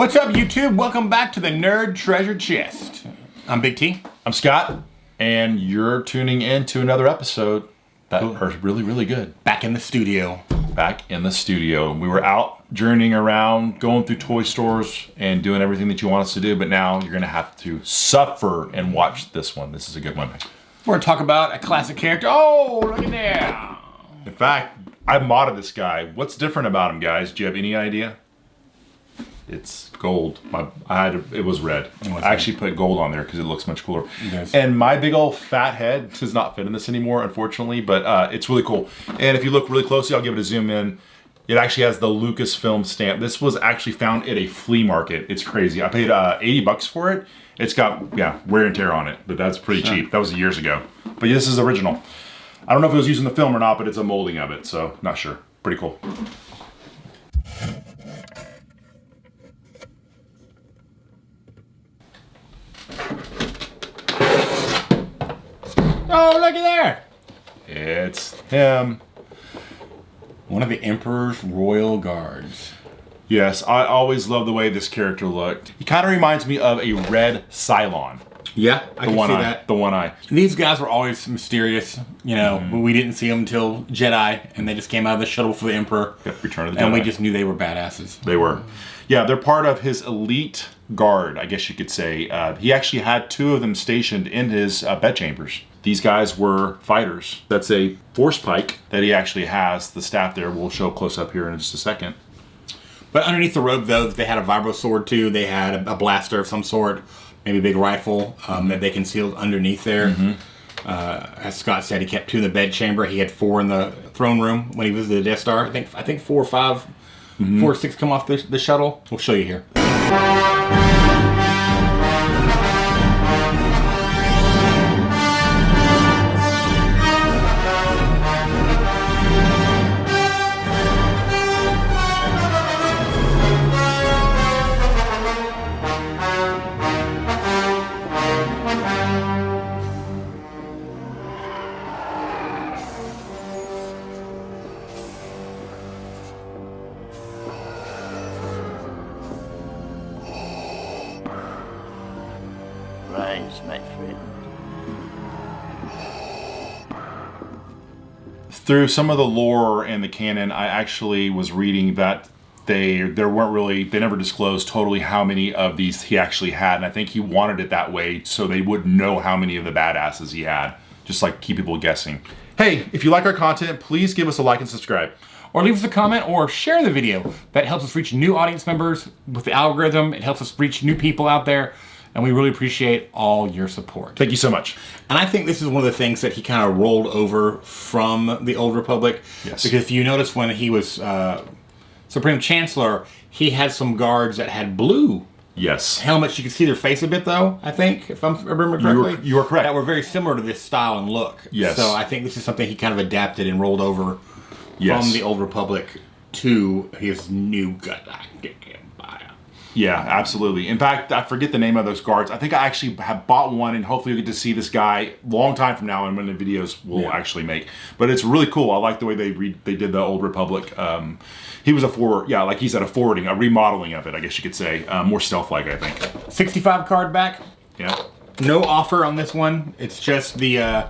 What's up, YouTube? Welcome back to the Nerd Treasure Chest. I'm Big T. I'm Scott, and you're tuning in to another episode that are really, really good. Back in the studio. Back in the studio. We were out journeying around, going through toy stores, and doing everything that you want us to do, but now you're going to have to suffer and watch this one. This is a good one. We're going to talk about a classic character. Oh, look at there. In fact, I modded this guy. What's different about him, guys? Do you have any idea? It's gold. It was red. I actually put gold on there because it looks much cooler. Yes. And my big old fat head does not fit in this anymore, unfortunately, but it's really cool. And if you look really closely, I'll give it a zoom in. It actually has the Lucasfilm stamp. This was actually found at a flea market. It's crazy. I paid $80 for it. It's got, wear and tear on it, but that's pretty cheap. That was years ago. But this is original. I don't know if it was using the film or not, but it's a molding of it, so not sure. Pretty cool. Oh, look at there. It's him. One of the Emperor's Royal Guards. Yes, I always love the way this character looked. He kind of reminds me of a red Cylon. Yeah, I can see that. The one eye. These guys were always mysterious, but we didn't see them until Jedi, and they just came out of the shuttle for the Emperor. Yep, Return of the Jedi. And we just knew they were badasses. They were. Yeah, they're part of his elite guard, I guess you could say. He actually had two of them stationed in his bedchambers. These guys were fighters. That's a force pike that he actually has. The staff there we'll show close up here in just a second. But underneath the robe, though, they had a vibro sword, too. They had a blaster of some sort, maybe a big rifle that they concealed underneath there. As Scott said, he kept two in the bedchamber. He had four in the throne room when he visited the Death Star. I think 4 or 5, 4 or 6 come off the shuttle. We'll show you here. Rise, my friend. Through some of the lore and the canon, I actually was reading that they never disclosed totally how many of these he actually had, and I think he wanted it that way so they would know how many of the badasses he had, just like keep people guessing. Hey, if you like our content, please give us a like and subscribe. Or leave us a comment or share the video. That helps us reach new audience members with the algorithm. It helps us reach new people out there. And we really appreciate all your support. Thank you so much. And I think this is one of the things that he kind of rolled over from the Old Republic. Yes. Because if you notice when he was Supreme Chancellor, he had some guards that had blue helmets. You could see their face a bit, though, I think, if I remember correctly. You are correct. That were very similar to this style and look. Yes. So I think this is something he kind of adapted and rolled over from the Old Republic to his new galactic empire. Yeah, absolutely. In fact, I forget the name of those guards. I think I actually have bought one, and hopefully we get to see this guy a long time from now and when the videos will actually make. But it's really cool. I like the way they did the Old Republic. He was like he said, a forwarding, a remodeling of it, I guess you could say. More stealth-like, I think. 65 card back. Yeah. No offer on this one. It's just the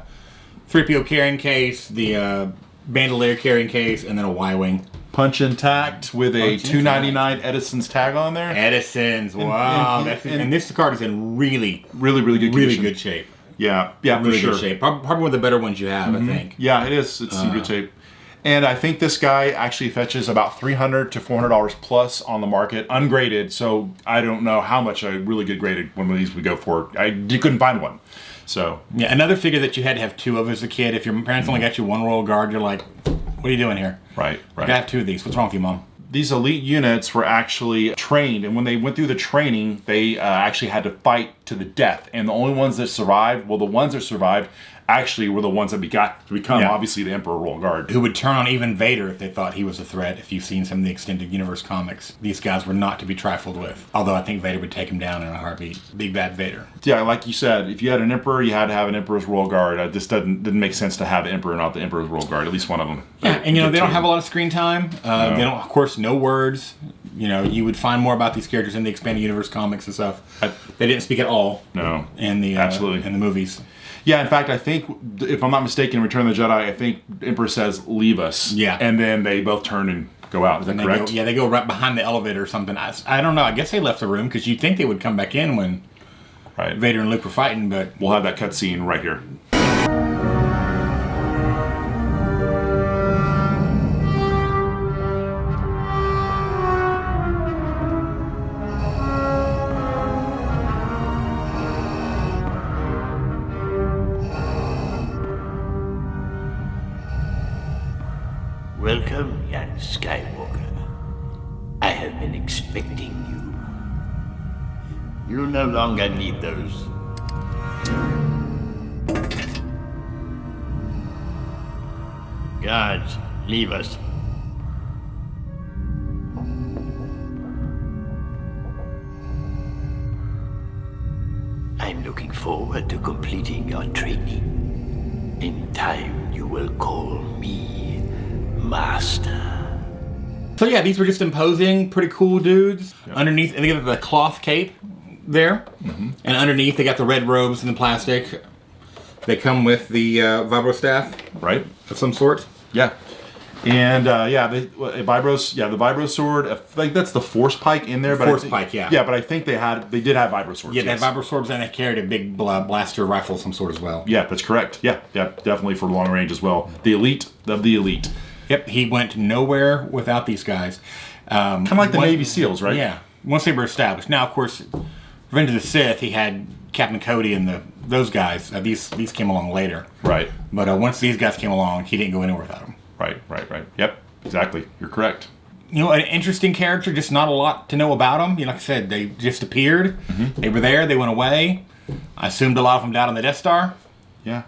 3PO carrying case, the Bandolier carrying case, and then a Y-Wing. Punch intact with a $2.99 Edison's tag on there. Edison's, wow. And this card is in really good condition. Really good shape. Yeah, really for sure. Good shape. Probably one of the better ones you have, I think. Yeah, it is. It's in good shape. And I think this guy actually fetches about $300 to $400 plus on the market, ungraded. So I don't know how much a really good graded one of these would go for. You couldn't find one. So yeah, another figure that you had to have 2 of as a kid. If your parents only got you 1 Royal Guard, you're like, what are you doing here? Right. I have 2 of these. What's wrong with you, Mom? These elite units were actually trained, and when they went through the training, they actually had to fight to the death. And the only ones that survived, the ones that survived actually were the ones that got to become, obviously, the Emperor Royal Guard. Who would turn on even Vader if they thought he was a threat, if you've seen some of the Extended Universe comics. These guys were not to be trifled with. Although I think Vader would take him down in a heartbeat. Big bad Vader. Yeah, like you said, if you had an Emperor, you had to have an Emperor's Royal Guard. This didn't make sense to have the Emperor, not the Emperor's Royal Guard, at least one of them. Yeah, and they don't have a lot of screen time. They don't, of course, no words. you would find more about these characters in the expanded universe comics and stuff. They didn't speak at all. No. In the absolutely in the movies. Yeah, in fact, I think, if I'm not mistaken, in Return of the Jedi, I think Emperor says, "Leave us." Yeah. And then they both turn and go out. Is that correct? They go right behind the elevator or something. I don't know. I guess they left the room because you'd think they would come back in when Vader and Luke were fighting, but... We'll have that cutscene right here. Welcome, young Skywalker. I have been expecting you. You no longer need those. Guards, leave us. I'm looking forward to completing your training. In time, you will call me Master. So yeah, these were just imposing, pretty cool dudes. Yep. Underneath, and they got the cloth cape there. Mm-hmm. And underneath, they got the red robes and the plastic. They come with the vibro staff. Right. Of some sort. Yeah. And the vibro sword. I think that's the force pike in there. Force pike, yeah. Yeah, but I think they did have vibro swords. Yeah, they had vibro swords, and they carried a big blaster rifle of some sort as well. Yeah, that's correct. Yeah, definitely for long range as well. The elite of the elite. Yep, he went nowhere without these guys. Kind of like the Navy SEALs, right? Yeah, once they were established. Now, of course, Revenge of the Sith, he had Captain Cody and those guys. These came along later. Right. But once these guys came along, he didn't go anywhere without them. Right. Yep, exactly. You're correct. An interesting character, just not a lot to know about them. Like I said, they just appeared. Mm-hmm. They were there. They went away. I assumed a lot of them died on the Death Star. Yeah.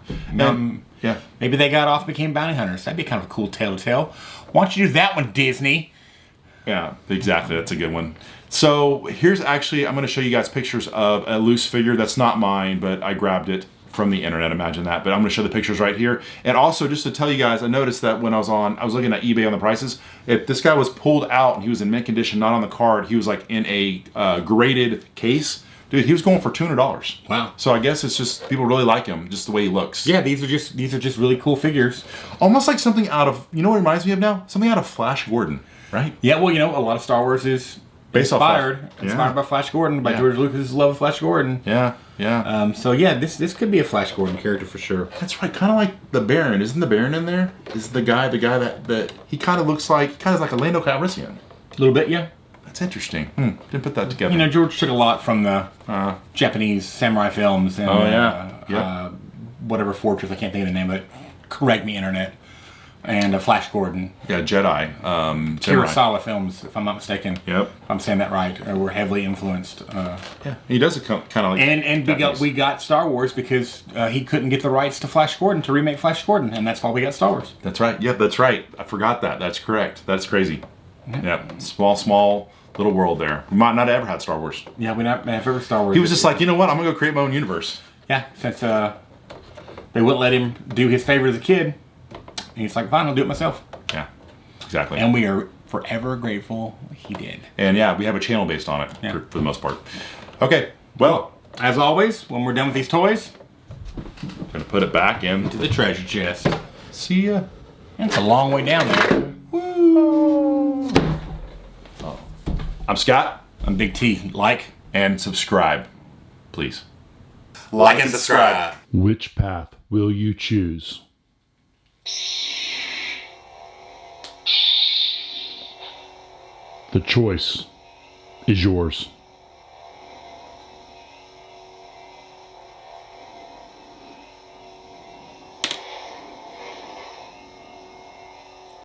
Yeah. Maybe they got off and became bounty hunters. That'd be kind of a cool tale to tell. Why don't you do that one, Disney? Yeah, exactly. That's a good one. So here's actually, I'm going to show you guys pictures of a loose figure. That's not mine, but I grabbed it from the internet, imagine that. But I'm going to show the pictures right here. And also, just to tell you guys, I noticed that when I was looking at eBay on the prices, if this guy was pulled out and he was in mint condition, not on the card, he was like in a graded case. Dude, he was going for $200. Wow. So I guess it's just people really like him, just the way he looks. Yeah, these are just really cool figures. Almost like something out of, you know what it reminds me of now? Something out of Flash Gordon, right? Yeah, well, a lot of Star Wars is inspired by Flash Gordon, by George Lucas' love of Flash Gordon. Yeah. So yeah, this could be a Flash Gordon character for sure. That's right, kind of like the Baron. Isn't the Baron in there? Is the guy that he kind of looks like, like a Lando Calrissian. A little bit, yeah. That's interesting. Didn't put that together. George took a lot from the Japanese samurai films and whatever fortress, I can't think of the name of it. Correct me, internet. And Flash Gordon. Yeah, Jedi. Kurosawa films, if I'm not mistaken. Yep. If I'm saying that right. Were heavily influenced. He does it kind of like... And we got Star Wars because he couldn't get the rights to Flash Gordon to remake Flash Gordon, and that's why we got Star Wars. That's right. Yeah, that's right. I forgot that. That's correct. That's crazy. Mm-hmm. Yeah, small little world there. We might not have ever had Star Wars. Yeah, we not have ever Star Wars. He was just like, you know what? I'm going to go create my own universe. Yeah, since they wouldn't let him do his favorite as a kid. And he's like, fine, I'll do it myself. Yeah, exactly. And we are forever grateful he did. And yeah, we have a channel based on it for the most part. Okay, well. As always, when we're done with these toys, I'm going to put it back into the treasure chest. See ya. It's a long way down there. Woo! Oh. I'm Scott. I'm Big T. Like and subscribe, please. Like and subscribe. Which path will you choose? The choice is yours.